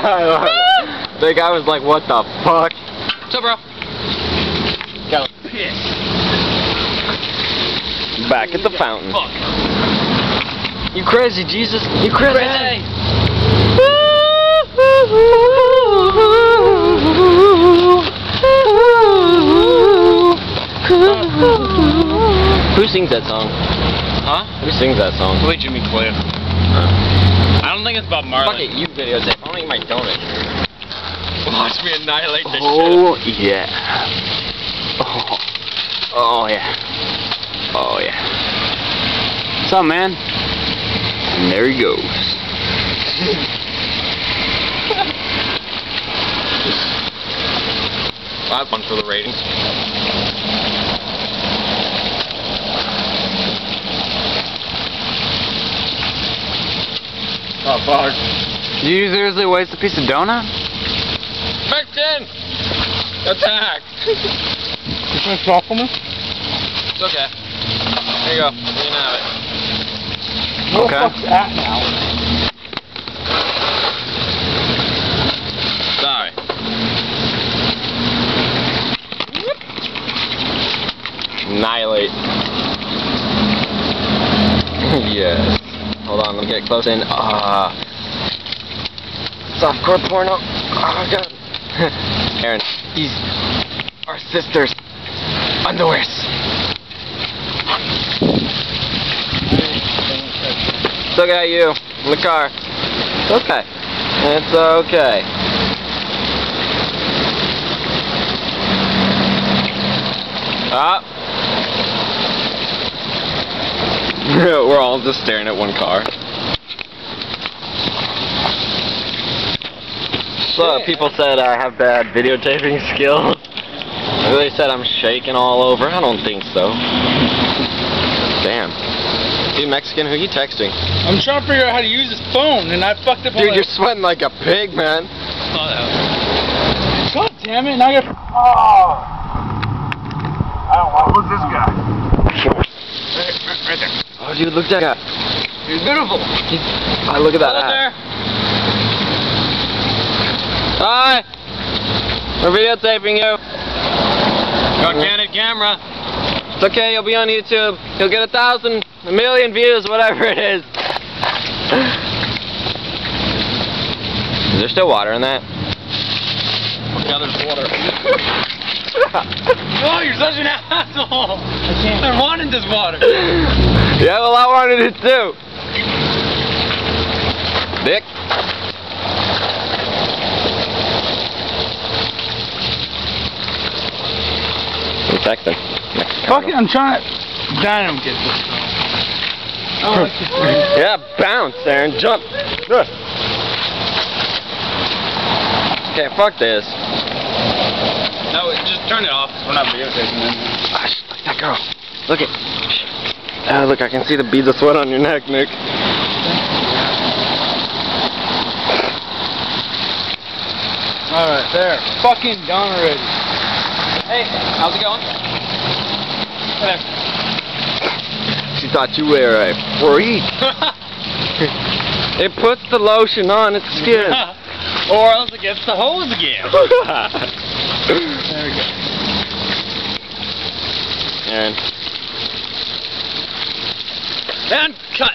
The guy was like, what the fuck? What's up, bro? Got a piss. Back at the fountain. Fuck. You crazy, Jesus? You crazy? Who sings that song? Huh? Who sings that song? Probably Jimmy Cliff. I don't think it's Bob Marley. Fuck it, you videotape. I want to eat my donut. Watch me annihilate this shit. Oh, yeah. Oh, yeah. Oh, yeah. What's up, man? And there he goes. Well, that's fun for the ratings. Oh, fuck. Did you seriously waste a piece of donut? Victim! Attack! You want to talk for me? It's okay. There you go. You can have it. Where Okay. the fuck's that now? Sorry. Annihilate. Yes. Hold on, let me get close in. Softcore porno. Oh, God. Aaron, these are sisters' underwears. It's okay, you. In the car. It's okay. It's okay. Ah. We're all just staring at one car. So people said I have bad videotaping skills. They said I'm shaking all over. I don't think so. Damn. Dude, Mexican, who are you texting? I'm trying to figure out how to use this phone, and I fucked up all Dude, that. you're sweating like a pig, man. God damn it, now I got... Oh! I don't want... Who's this guy? Right there. Oh, dude, look at that guy. He's beautiful. Oh, look at that Hello ass. there. Hi! We're videotaping you. Got candid camera. It's okay, you'll be on YouTube. You'll get 1,000, 1,000,000 views, whatever it is. Is there still water in that? Yeah, there's water. Oh, you're such an asshole. I wanted this water. Yeah, well, I wanted it too. Dick. I'm texting. Fuck it, I'm trying to... I don't get this. Oh, Yeah, bounce, Aaron. Jump. Okay, fuck this. No, just turn it off. We're not videotaping it. Gosh, look at that girl. Look it. Oh, look, I can see the beads of sweat on your neck, Nick. Alright, there. Fucking done already. Hey, how's it going? There. She thought you were a freak. It puts the lotion on its skin. Or else it gets the hose again. There we go. Aaron. And cut.